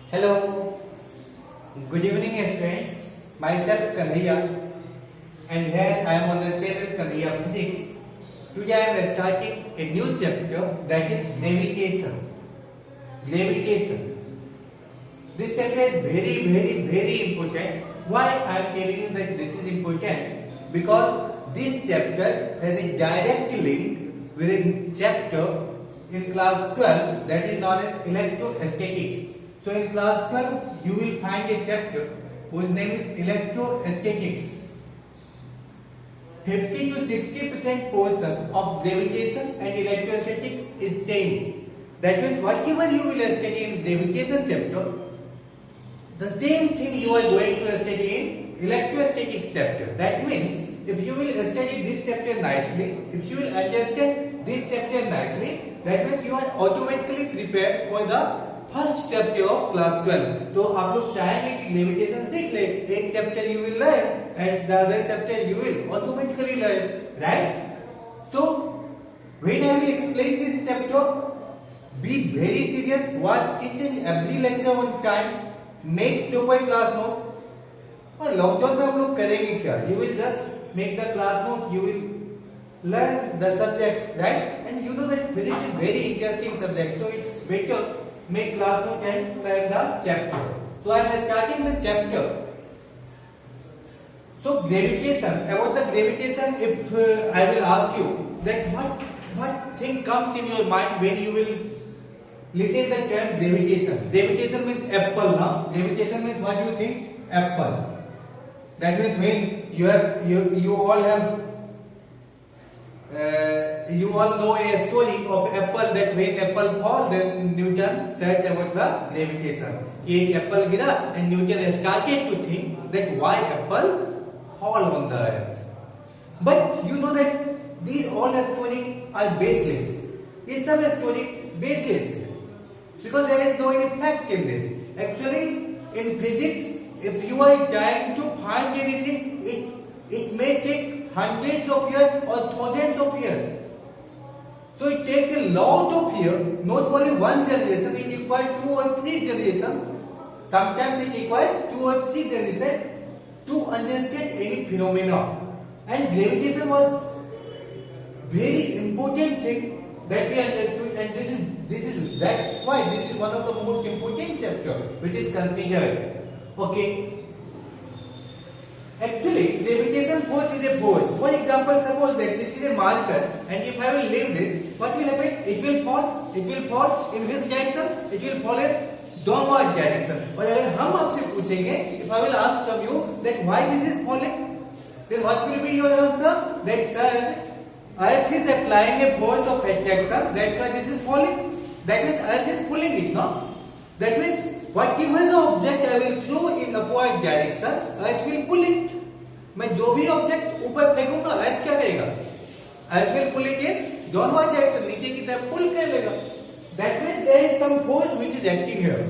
Hello, good evening students. Myself Kanhaiya and here I am on the channel Kanhaiya Physics. Today I am starting a new chapter that is gravitation. Gravitation. This chapter is very important. Why I am telling you that this is important? Because this chapter has a direct link with a chapter in class 12 that is known as electrostatics. So in class 12 you will find a chapter whose name is electrostatics. 50 to 60% portion of gravitation and electrostatics is same. That means whatever you will study in gravitation chapter, the same thing you are going to study in electrostatics chapter. That means if you will study this chapter nicely, if you will understand this chapter nicely, that means you are automatically prepared for the first chapter of class 12. तो आप लोग चाहेंगे कि gravitation सीख ले, एक chapter you will learn and the other chapter you will automatically learn, right? So when I will explain this chapter, be very serious, watch each and every lecture on time, make proper class note. और lockdown में आप लोग करेंगे क्या? You will just make the class note, you will learn the subject, right? And you know that physics is very interesting subject, so it's better make class note and learn the chapter. So I am starting the chapter. So gravitation, about the gravitation, if I will ask you that what thing comes in your mind when you will listen the term gravitation? Gravitation means apple, now. Gravitation means what you think? Apple. That means when you all have you all know a story of apple, that when apple fall then Newton searched about the gravitation. एक apple गिरा and Newton started to think that why apple fall on the earth. But you know that these all stories are baseless. ये सब story baseless है because there is no any fact in this. Actually in physics, if you are trying to find anything, it may take hundreds of years or thousands of years. So it takes a lot of years, not only one generation, it requires 2 or 3 generations. Sometimes it requires 2 or 3 generations to understand any phenomena. And gravitation was very important thing that we understood, and that's why this is one of the most important chapter which is considered. Okay. Actually, gravitation force is a force. For example, suppose that this is a marker, and if I will leave this, what will happen? It will fall. It will fall in which direction? It will fall in downward direction. और अगर हम आपसे पूछेंगे, if I will ask from you that why this is falling, then what will be your answer? That sir, Earth is applying a force of attraction. That's why this is falling. That means Earth is pulling it, no? That means whatever the object I will throw in upward direction, Earth will pull it. मैं जो भी object ऊपर फेंकूंगा, अर्थ क्या करेगा? अर्थ will pull it in downward direction, नीचे की तरफ पुल कर लेगा. That means there is some force which is acting here.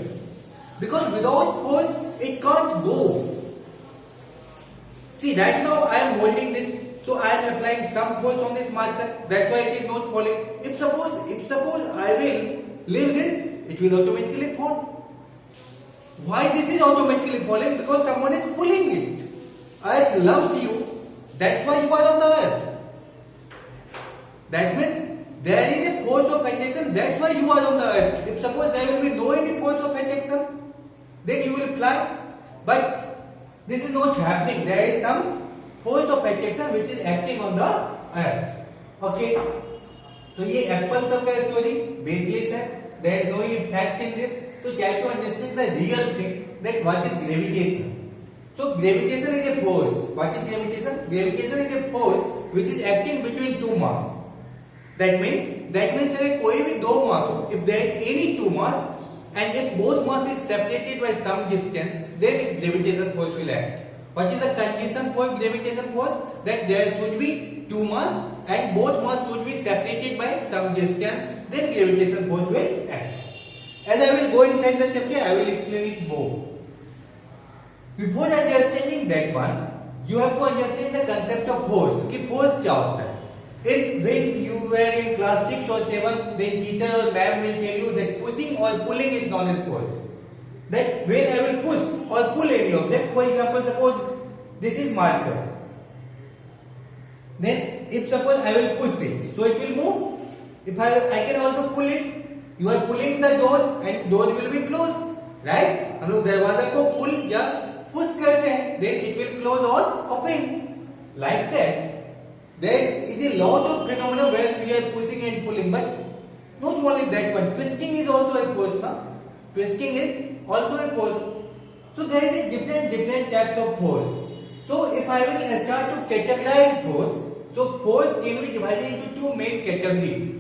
Because without force, it can't go. See, right now I am holding this, so I am applying some force on this marker. That's why it is not falling. If suppose I will leave this, it will automatically fall. Why this is automatically falling? Because someone is pulling it. Earth loves you. That's why you are on the earth. That means there is a force of attraction. That's why you are on the earth. If suppose there will be no any force of attraction, then you will fly. But this is not happening. There is some force of attraction which is acting on the earth. Okay. तो ये Apple सब का story baseless है. There is no any fact in this. So try to understand the real thing, that what is gravitation. So gravitation is a force. What is gravitation? Gravitation is a force which is acting between two mass. That means अगर कोई भी दो mass हो, if there is any two mass and if both mass is separated by some distance, then gravitation force will act. What is the condition for gravitation force? That there should be two mass and both mass should be separated by some distance, then gravitation force will act. As I will go inside the chapter, I will explain it more. Before understanding that one, you have to understand the concept of force. कि force क्या होता है? When you were in class 6 or 7, then teacher or ma'am will tell you that pushing or pulling is known as force. that when I will push or pull any object, for example, suppose this is marker. Then if suppose I will push it, so it will move. If I can also pull it, you are pulling the door and door will be closed, right? हम लोग दरवाजा को pull या push करते हैं, then it will close or open. Like that, there is a lot of phenomena where we are pushing and pulling, but not only that one. Twisting is also a force, na? Twisting is also a force. So there is a different types of force. So if I will start to categorize force, so force can be divided into two main categories.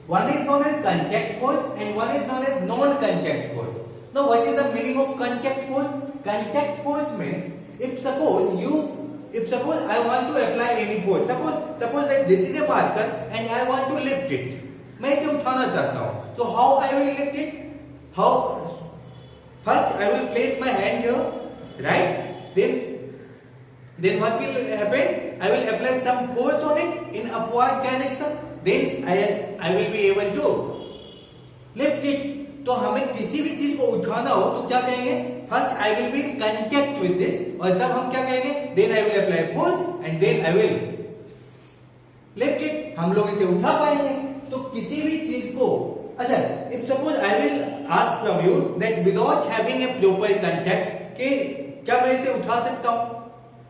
One is known as contact force and one is known as non-contact force. Now what is the meaning of contact force? Contact force means if suppose I want to apply any force, suppose that this is a marker and I want to lift it. मैं इसे उठाना चाहता हूँ. So how I will lift it? How? First I will place my hand here, right? Then what will happen? I will apply some force on it in upward direction. Then I will be able to lift it. तो हमें किसी भी चीज को उठाना हो तो क्या कहेंगे? First I will be in contact with this, और तब हम क्या कहेंगे? Then I will apply force and then I will lift it. हम लोग इसे उठा पाएंगे. तो किसी भी चीज को, अच्छा, if suppose I will ask from you that without having a proper contact, कि क्या मैं इसे उठा सकता हूँ?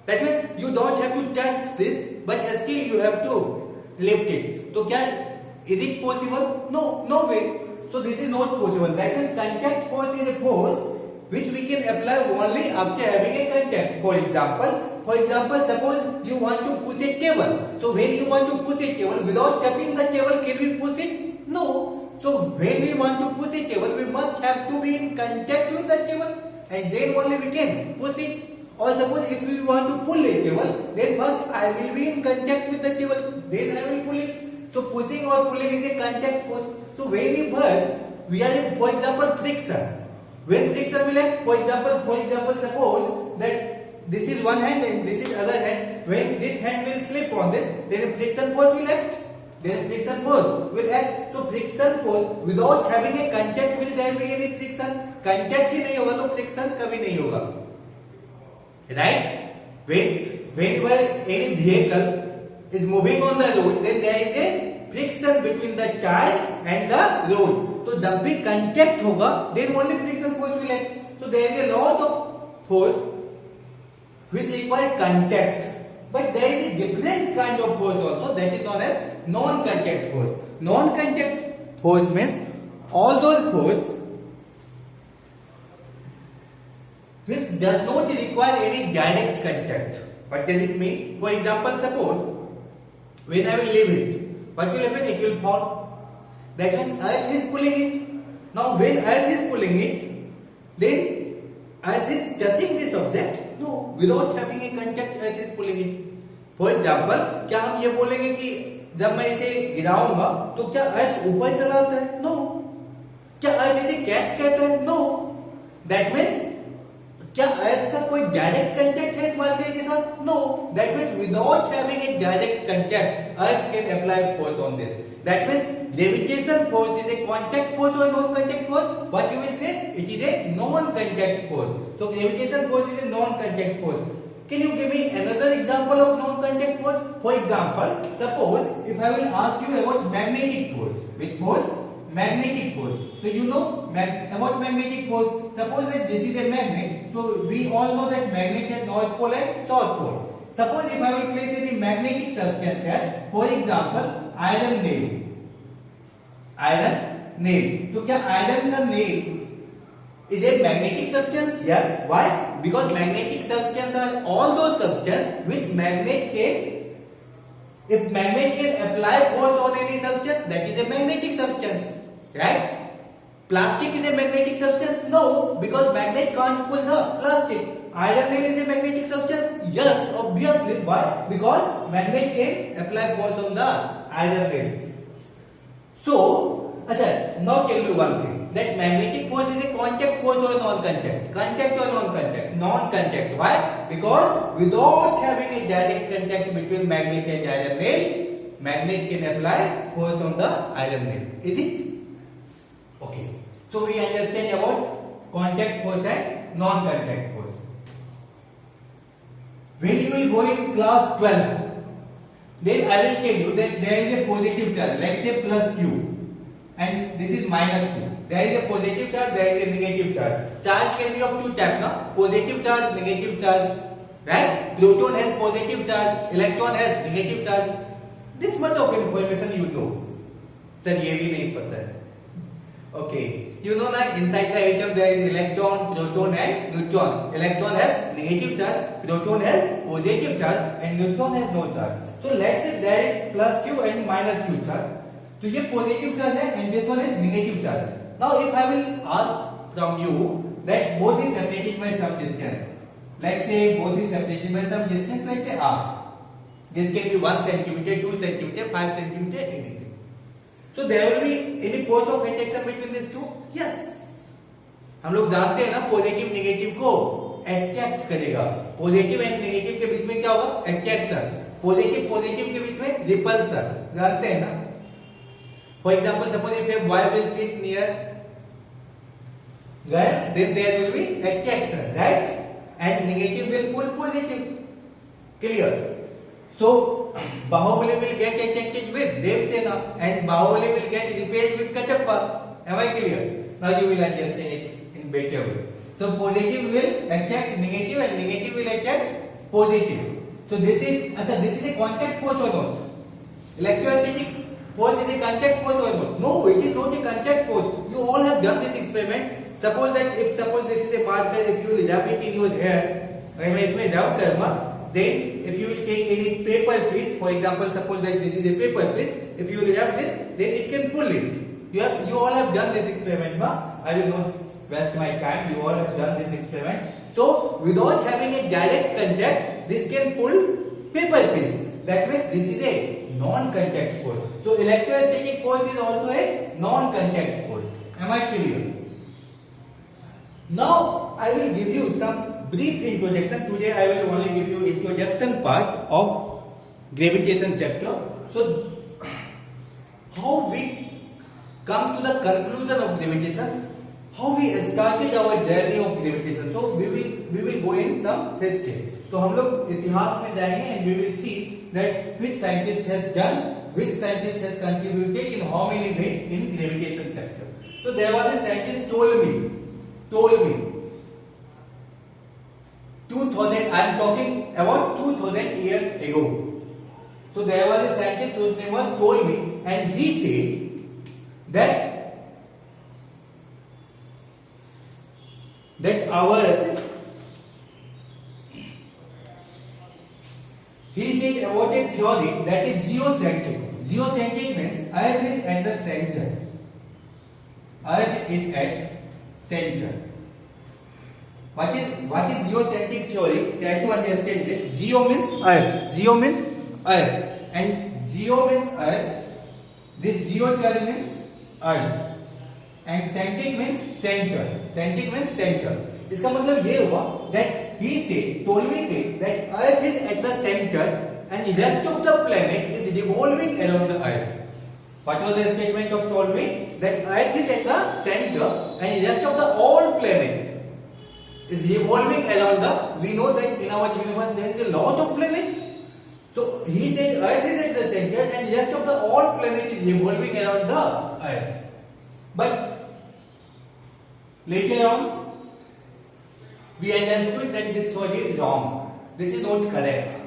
That means you don't have to touch this, but still you have to lift it. तो क्या is it possible? No way. So this is not possible. That means contact force is a force which we can apply only after having a contact. For example, suppose you want to push a table. So when you want to push a table without touching the table, can we push it? No. So when we want to push a table, we must have to be in contact with the table, and then only we can push it. Or suppose if we want to pull a table, then first I will be in contact with the table, then I will pull it. So pushing or pulling is a contact force. So whenever we are in, for example, friction. When friction will act, for example, suppose that this is one hand and this is other hand. When this hand will slip on this, then friction force will act. So friction force without having a contact, will there be any friction? Contact ही नहीं होगा तो friction कभी नहीं होगा. Right? Whenever any vehicle is moving on the road, then there is a friction between the tire and the road. तो जब भी contact होगा, then only friction force will act. So there is a lot of force which require contact, but there is a different kind of force also, that is known as non-contact force. Non-contact force means all those force which does not require any direct contact. What does it mean? For example, suppose when I will leave it, what will happen? It will fall. That means earth is pulling it. Now when earth is pulling it, then earth is touching this object? No, without having a contact, earth is pulling it. For example, क्या हम ये बोलेंगे कि जब मैं इसे गिराऊंगा तो क्या अर्थ ऊपर चला जाता है? नो. क्या अर्थ इसे कैच करता है? नो. दैट मीन्स क्या अर्थ का कोई डायरेक्ट कंटेक्ट है इस मार्कर के साथ? No. That means without having a direct contact, earth can apply force on this. That means gravitation force is a contact force or non-contact force. What you will say? It is a non-contact force. So gravitation force is a non-contact force. Can you give me another example of non-contact force? For example, suppose if I will ask you about magnetic force. Which force? Magnetic force. So you know about magnetic force. Suppose that this is a magnet. So we all know that magnet has north pole and south pole. Suppose if I will place any magnetic substance here, for example, iron nail. तो क्या iron का nail is a magnetic substance? Yes. Why? Because magnetic substance are all those substance which magnet can, if magnet can apply force on any substance, that is a magnetic substance, right? Plastic is a magnetic substance? No, because magnet can't pull the plastic. Iron nail is a magnetic substance? Yes, obviously. Why? Because magnet can apply force on the iron nail. So, now tell me one thing. That magnetic force is a contact force or non-contact? Contact or non-contact? Non-contact. Why? Because without having a direct contact between magnet and iron nail, magnet can apply force on the iron nail. Is it? Okay. So we understand about contact force and non-contact force. When you will go in class 12, then I will tell you that there is a positive charge, let's say plus Q, and this is minus Q. There is a positive charge, there is a negative charge. Charge can be of two types, no? Positive charge, negative charge, right? Proton has positive charge, electron has negative charge. This much of information you know. Sir, ये भी नहीं पता है. Okay, you know that inside the atom there is electron, proton and neutron. Electron has negative charge, proton has positive charge, and neutron has no charge. So let's say there is plus Q and minus Q charge. तो ये positive charge है and this one is negative charge. Now if I will ask from you that both is separated by some distance. Let's say both is separated by some distance, let's say R. This can be 1 centimeter, 2 centimeter, 5 centimeter, anything. So there will be any force of attraction between these two? Yes. हम लोग जानते हैं ना positive negative को attract करेगा. Positive and negative के बीच में क्या होगा? अट्रैक्शन. पॉजिटिव पॉजिटिव के बीच में रिपल्सन. जानते हैं ना? For example suppose if a boy will sit near girl, then there will be attraction, right? And negative will pull positive. Clear? So Bahubali will get attracted with Devsena and Bahubali will get repelled with Katappa. Am I clear? Now you will understand it in better way. So positive will attract negative and negative will attract positive. So this is a contact force or not? Electrostatics force is a contact force or not? No, it is not a contact force. You all have done this experiment. Suppose this is a marker, if you rub it in your hair, मैं इसमें rub करूँगा. Then if you will take any paper piece, for example, suppose that this is a paper piece, if you rub this, then it can pull it. You all have done this experiment, ma? I will not waste my time. You all have done this experiment. So without having a direct contact, this can pull paper piece. That means this is a non-contact force. So electrostatic force is also a non-contact force. Am I clear? Now I will give you some brief introduction. Today I will only give you introduction part of gravitation chapter. So how we come to the conclusion of gravitation, how we started our journey of gravitation. So we will go in some history. तो हम लोग इतिहास में जाएंगे and we will see that which scientist has done, which scientist has contributed in how many ways in gravitation chapter. So there was a scientist told me 2000, I am talking about 2000 years ago. So there was a scientist whose name was told me, and he said that our Earth, he said about a theory that is geocentric. Geocentric means Earth is at the center. Earth is at center. What is geocentric theory? Try to understand this. Geo means Earth. Geo means Earth. And geo means Earth. This geo term means Earth. And centric means center. Centric means center. इसका मतलब ये हुआ that told me that Earth is at the center and the rest of the planet is revolving around the Earth. What was the statement of told me? That Earth is at the center and the rest of the all planet is revolving around the. We know that in our universe there is a lot of planets. So he said Earth is at the center and the rest of the all planet is revolving around the Earth. But later on we understood that this theory is wrong. This is not correct.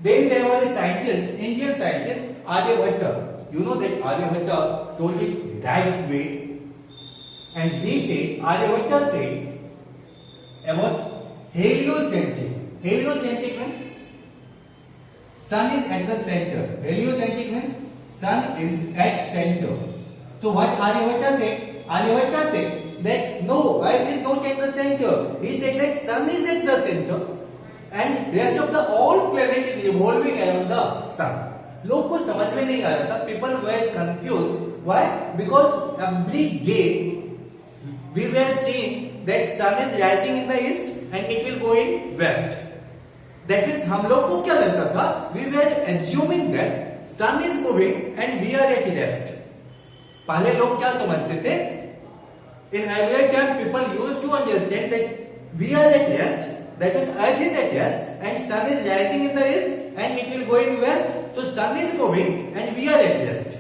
Then there was a scientist, Indian scientist, Aryabhatta. You know that Aryabhatta told it right way. And he said, Aryabhatta said about heliocentric. Heliocentric means sun is at the center. Heliocentric means sun is at center. So what Aryabhatta said? Aryabhatta said that no, Earth is not at the center. He said that sun is at the center and rest of the all planet is revolving around the sun. लोग को समझ में नहीं आ रहा था. People were confused. Why? Because every day we were seeing that sun is rising in the east and it will go in west. That means हम लोग को क्या लगता था? We were assuming that sun is moving and we are at rest. पहले लोग क्या समझते थे? In earlier time, people used to understand that we are at rest, that means Earth is at rest, and Sun is rising in the east, and it will go in west. So Sun is going, and we are at rest.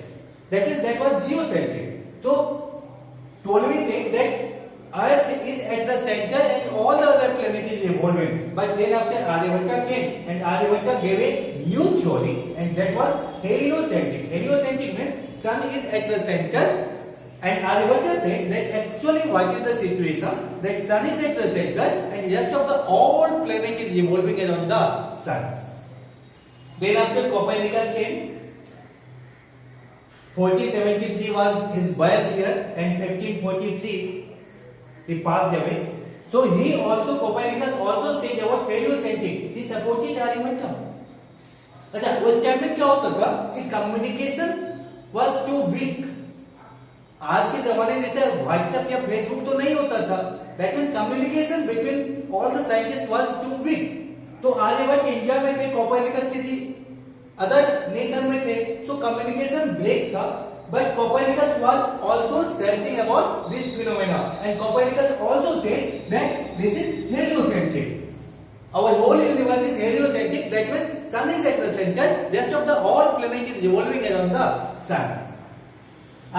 That was geocentric. So Ptolemy said that Earth is at the center, and all the other planets is evolving. But then after Aryabhatta came, and Aryabhatta gave a new theory, and that was heliocentric. Heliocentric means Sun is at the center. And Aryabhatta said that actually what is the situation, that Sun is at the center and rest of the all planet is evolving around the Sun. Then after Copernicus came, 1473 was his birth year, and 1543 he passed away. So he also, Copernicus also said about heliocentric. He supported Aryabhatta. अच्छा, उस time में क्या होता था कि communication was too week. आज के जमाने जैसे व्हाट्सएप या फेसबुक तो नहीं होता था. That means communication between all the scientist was too weak. तो आर्यभट्ट इंडिया में थे, कोपर्निकस किसी अदर नेशन में थे. सो कम्युनिकेशन ब्रेक था. But Copernicus was also searching about this phenomena, and Copernicus also said that this is heliocentric. Our whole universe is heliocentric. That means Sun is at the center. Rest of the all planet is revolving around the Sun.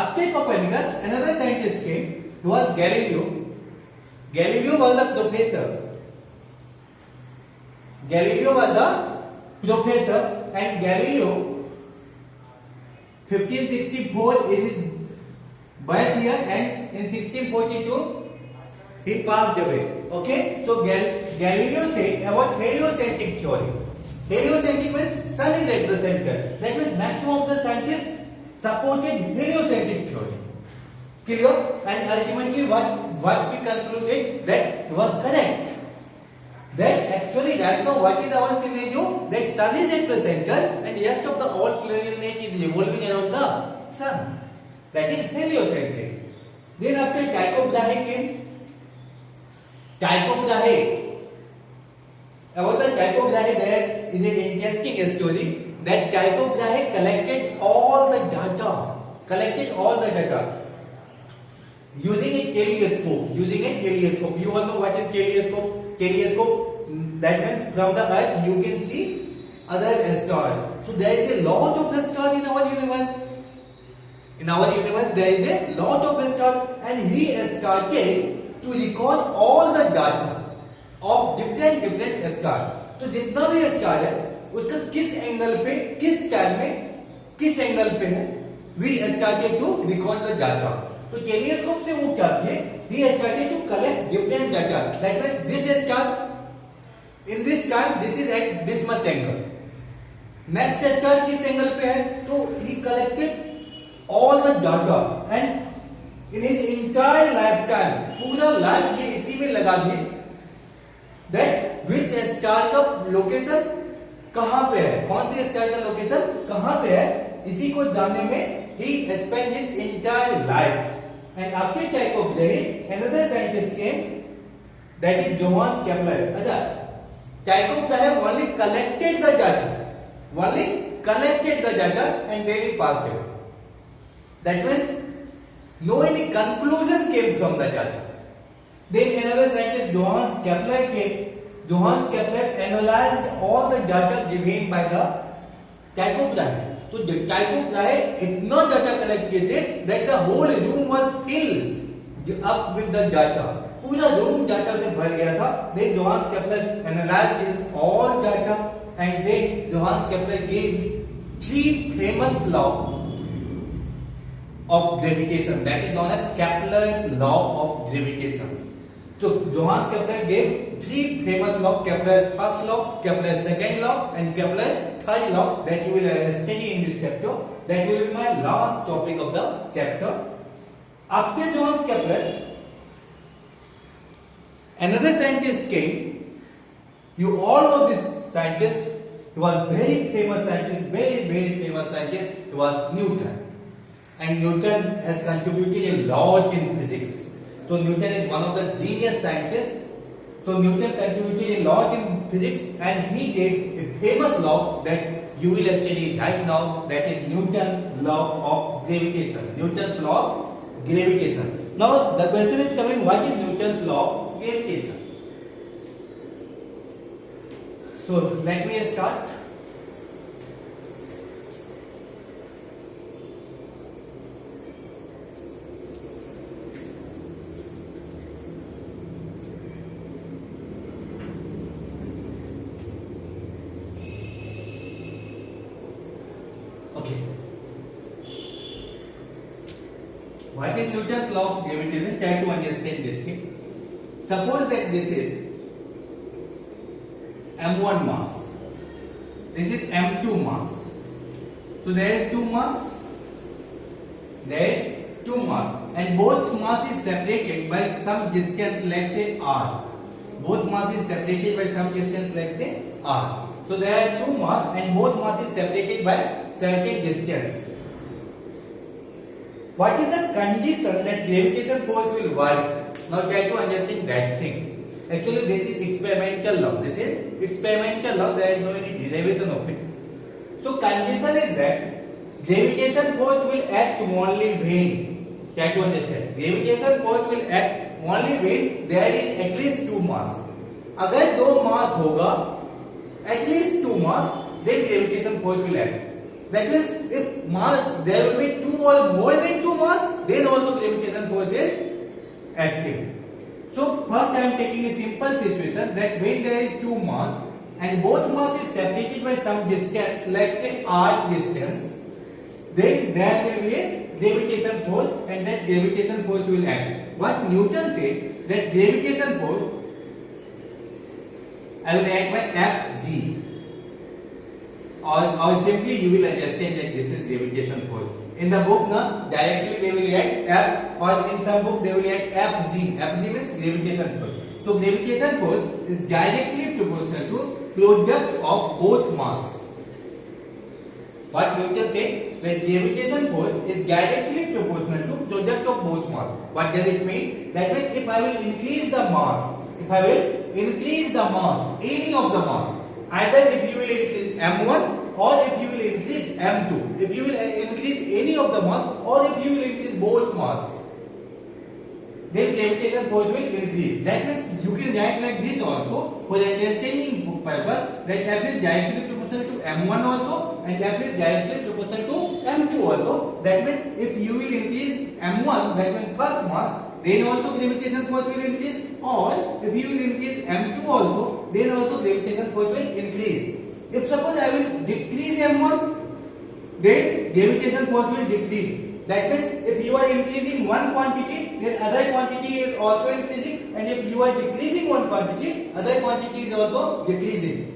After Copernicus, another scientist came. Who was Galileo. Galileo was the professor. Galileo was the professor, and Galileo 1564 is his birth year, and in 1642 he passed away. Okay, so Galileo said about heliocentric theory. Heliocentric means Sun is at the center. That means maximum of the scientists supported heliocentric theory. Clear? And ultimately, what we concluded that was correct. That actually right now what is our scenario? That Sun is at the center, and the rest of the all planet is revolving around the Sun. That is heliocentric. Then after Tycho Brahe came. Tycho Brahe. About the Tycho Brahe, there is an interesting story that Tycho Brahe collected all the data using a telescope. You all know what is telescope? Telescope, that means from the Earth you can see other stars. So there is a lot of stars in our universe. In our universe there is a lot of stars, and he started to record all the data of different stars. तो जितना भी star है उसका किस angle पे, किस time में, किस एंगल पे है, we started to record the data. तो टेलीस्कोप से वो क्या किए, he started to collect different data. That means this star in this time this is at this much angle. Next star किस एंगल पे है, तो he collected all the data, and in his entire lifetime, पूरा life ये इसी में लगा दिए that which star का लोकेशन कहां पे है, कौन सी स्टार का लोकेशन कहां पे है, इसी को जानने में he spent his entire life. And after Tycho Brahe, another scientist came, that is Johannes Kepler. अच्छा, Tycho Brahe only collected the data, and then he passed away. That means no any conclusion came from the data. Then another scientist, Johannes Kepler came. Johannes Kepler analyzed all the data given by the Tycho Brahe. तो Tycho Brahe इतना data collect किए थे that the whole room was filled up with the data. पूरा room data से भर गया था. Then Johannes Kepler analyzed his all data, and then Johannes Kepler gave 3 famous laws of gravitation, that is known as Kepler's law of gravitation. So Johannes Kepler gave 3 famous laws: Kepler's first law, Kepler's second law, and Kepler's third law, that you will study in this chapter. That will be my last topic of the chapter. After Johannes Kepler, another scientist came. You all know this scientist. He was very famous scientist, very famous scientist. He was Newton. And Newton has contributed a lot in physics. So Newton is one of the genius scientists. So Newton contributed a lot in physics, and he gave a famous law that you will study right now. That is Newton's law of gravitation. Newton's law of gravitation. Now the question is coming, what is Newton's law of gravitation? So let me start. Okay. What is Newton's law of gravitation? Try to understand this thing. Suppose that this is m1 mass. This is m2 mass. So there is two mass. There is two mass, and both mass is separated by some distance, let's say r. Both mass is separated by some distance, let's say r. So there are two mass, and both mass is separated by certain distance. What is the condition that gravitation force will work? Now try to understand that thing. Actually, this is experimental law. This is experimental law. There is no any derivation of it. So condition is that gravitation force will act only when. Try to understand. Gravitation force will act only when there is at least two mass. अगर दो mass होगा, at least two mass, then gravitation force will act. That means if mass there will be two or more than two mass, then also gravitation force is active. So first I am taking a simple situation that when there is two mass and both mass is separated by some distance, let's say r distance, then there will be a gravitation force, and that gravitation force will act. What Newton said, that gravitation force I will act by Fg. Or simply you will understand that this is gravitation force. In the book, directly they will write F, or in some book they will write Fg. Fg means gravitation force. So gravitation force is directly proportional to product of both mass. What Newton said, that gravitation force is directly proportional to product of both mass. What does it mean? That means if I will increase the mass, any of the mass, either if you will increase m1 or if you will increase m2, if you will increase any of the mass or if you will increase both mass, then gravitation force will increase. That means you can write like this also for understanding purpose, that F is directly proportional to m1 also and F is directly proportional to m2 also. That means if you will increase m1, that means first mass, then also gravitation force will increase, or if you will increase m2 also, then also gravitation force will increase. If suppose I will decrease m1, then gravitation force will decrease. That means if you are increasing one quantity, then other quantity is also increasing, and if you are decreasing one quantity, other quantity is also decreasing.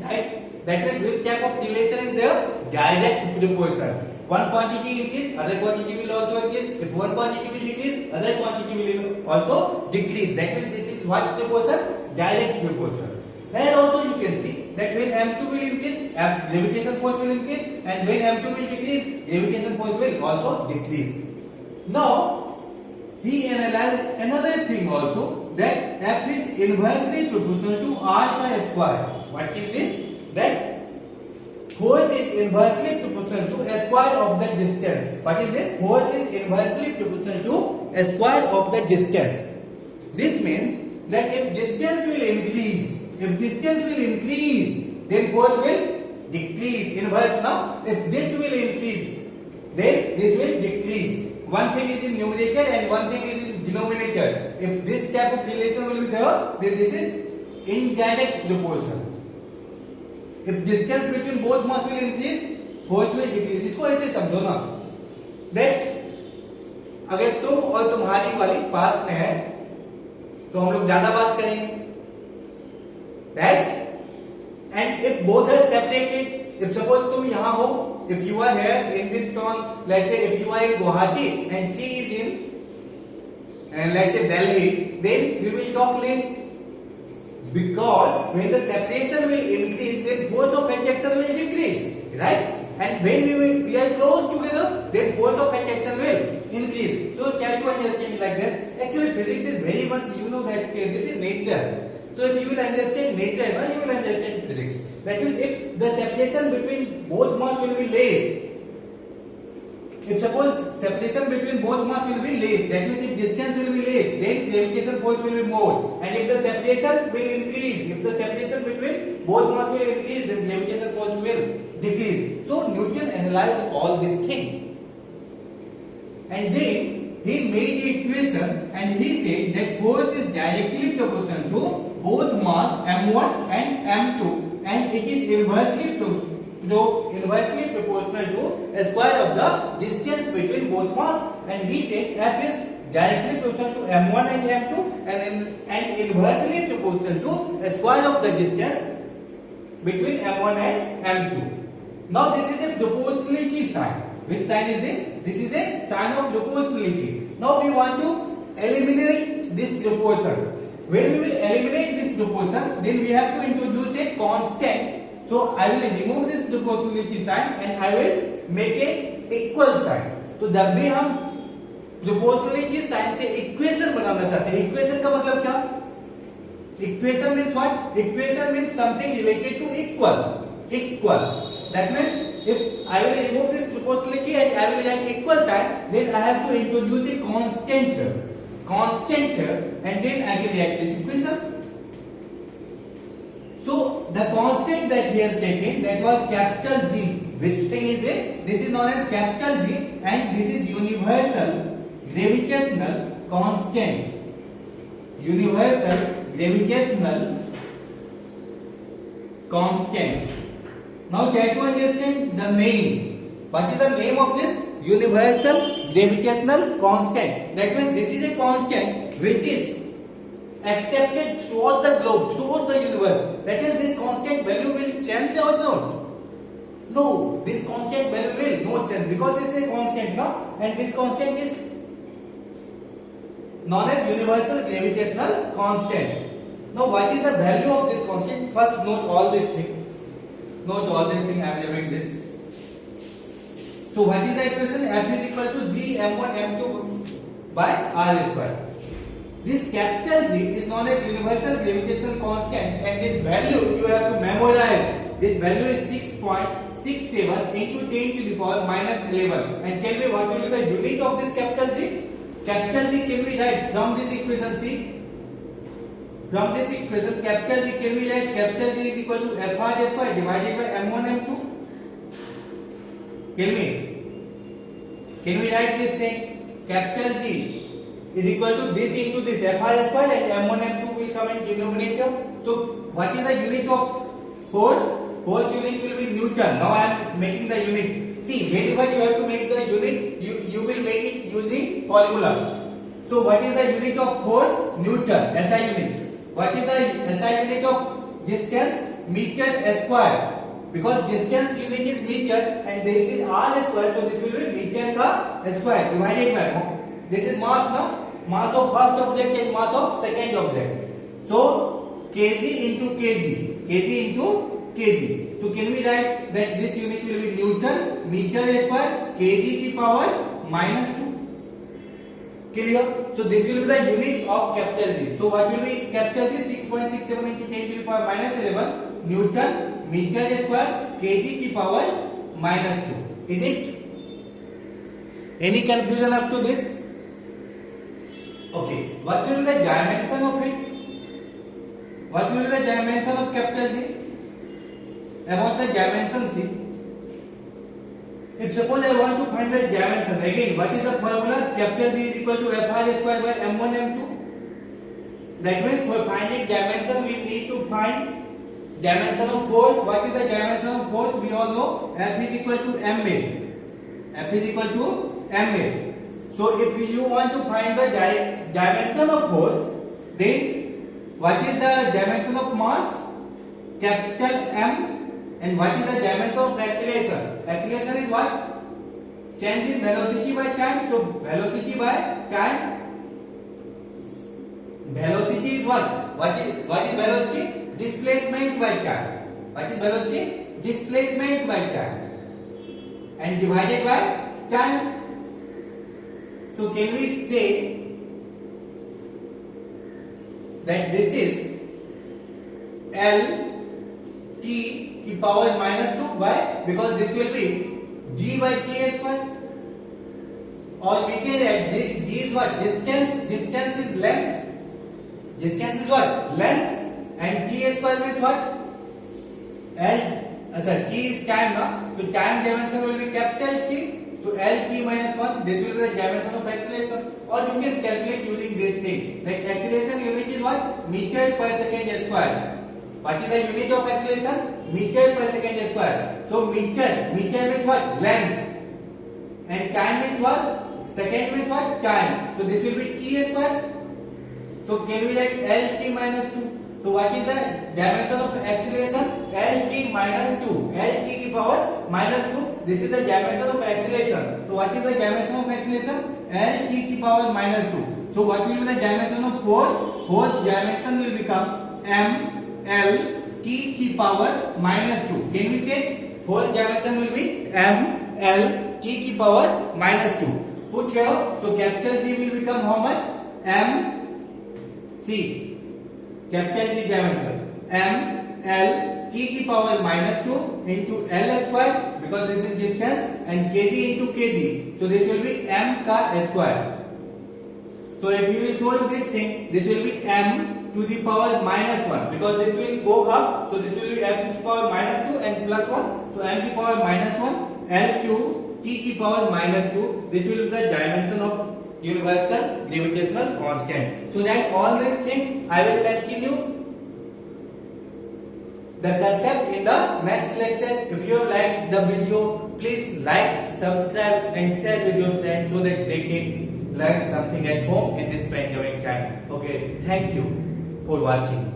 Right? That means this type of relation is there, direct proportion. One quantity increase, other quantity will also increase. If one quantity will decrease, other quantity will also decrease. That means this is what proportion? Direct proportion. Here also you can see that when m2 will increase, gravitation force will increase, and when m2 will decrease, gravitation force will also decrease. Now, we analyze another thing also, that F is inversely proportional to r by square. What is this? That force is inversely proportional to a square of the distance. What is this? Force is inversely proportional to a square of the distance. This means that if distance will increase, then force will decrease. Inverse now. If this will increase, then this will decrease. One thing is in numerator and one thing is in denominator. If this type of relation will be there, then this is indirect proportion. If distance between both mass will increase, force will decrease. इसको ऐसे समझो ना, that अगर तुम और तुम्हारी वाली पास में है, तो हम लोग ज्यादा बात करेंगे, right? And if both are separated, if suppose तुम यहाँ हो, if you are here in this town, let's say if you are in Guwahati and she is in, let's say Delhi, then we will talk less. Because when the separation will increase, then force of attraction will decrease, right? And when we are close together, then force of attraction will increase. So try to understand like this. Actually, physics is very much, you know that this is nature. So if you will understand nature, you will understand physics. That means if the separation between both mass will be less, if suppose separation between both mass will be less. That means if distance will be less, then gravitation force will be more. And if the separation will increase, if the separation between both mass will increase, then gravitation force will decrease. So Newton analyzed all these things, and then he made the equation, and he said that force is directly proportional to both mass m1 and m2, and it is inversely proportional to a square of the distance between both mass. And he said F is directly proportional to m1 and m2, and inversely proportional to a square of the distance between m1 and m2. Now this is a proportionality sign. Which sign is this? This is a sign of proportionality. Now we want to eliminate this proportion. When we will eliminate this proportion, then we have to introduce a constant. So I will remove this proportionality sign and I will make a equal sign. तो जब भी हम proportionality sign से equation बनाना चाहते हैं, equation का मतलब क्या? Equation means what? Equation means something related to equal. That means if I will remove this proportionality and I will write equal sign, then I have to introduce a constant here, and then I can write this equation. So the constant that he has taken, that was capital G. Which thing is this? This is known as capital G, and this is universal gravitational constant. Universal gravitational constant. Now try to understand the name. What is the name of this? Universal gravitational constant. That means this is a constant which is accepted throughout the globe, throughout the universe. That means this constant value will change or not? No, this constant value will not change because this is a constant now, and this constant is known as universal gravitational constant. Now what is the value of this constant? First note all these things. Note all these things. I am doing this. So what is the equation? F is equal to G m1 m2 by r square. This capital G is known as universal gravitational constant, and this value you have to memorize. This value is 6.67 into 10 to the power minus 11. And tell me what will be the unit of this capital G? Capital G can be write from this equation. See, from this equation, capital G can be write capital G is equal to F r square divided by m1 m2. Tell me, can we write this thing? Capital G is equal to this into this F r square, and m1 m2 will come in denominator. So what is the unit of force? Force unit will be Newton. Now I am making the unit. See, whenever you have to make the unit, you will make it using formula. So what is the unit of force? Newton, SI unit. What is the SI unit of distance? Meter square. Because distance unit is meter and this is r square, so this will be meter ka square divided by. This is mass now. Mass of first object and mass of second object. So kg into kg. Kg into kg. So can we write that this unit will be Newton meter square kg की power -2. Clear? So this will be the unit of capital G. So what will be capital G? 6.67 into 10 to the power -11 Newton meter square kg की power -2. Is it? Any confusion up to this? Okay. What will be the dimension of it? What will be the dimension of capital G? About the dimension, see. If suppose I want to find the dimension, again, what is the formula? Capital G is equal to F r square by m1 m2. That means for finding dimension, we need to find dimension of force. What is the dimension of force? We all know F is equal to ma. F is equal to ma. So if you want to find the dimension of force, then what is the dimension of mass? Capital M. And what is the dimension of acceleration? Acceleration is what? Change in velocity by time. So velocity by time. Velocity is what? What is velocity? Displacement by time. What is velocity? Displacement by time. And divided by time. So can we say that this is L T की power -2 by, because this will be d by t square. or we can add g is what? Distance is length. Distance is what? Length. And t square means what? L. T is time, no? So time dimension will be capital T. So L t minus 1. This will be the dimension of acceleration. Or you can calculate using this thing. Like acceleration unit is what? Meter per second square. What is the unit of acceleration? Meter per second square. So meter means what? Length. And time means what? Second means what? Time. So this will be t square. So can we write L t minus 2? So what is the dimension of acceleration? L t minus 2. L t की power minus 2. This is the dimension of acceleration. So what is the dimension of acceleration? L t की power minus 2. So what will be the dimension of force? Force dimension will become m L t की power minus 2. Can we say force dimension will be m L t की power minus 2. Put here. So capital Z will become how much? M C. Capital Z dimension m L t की power minus 2 into L square because this is distance and kg into kg. So this will be m का square. So if you will solve this thing, this will be m to the power minus 1 because this will go up. So this will be m to the power minus 2 and plus 1. So m to the power minus 1 L cube t की power minus 2. This will be the dimension of universal gravitational constant. So that all these things I will continue the concept in the next lecture. If you have liked the video, please like, subscribe and share with your friends so that they can learn something at home in this pandemic time. Okay, thank you for watching.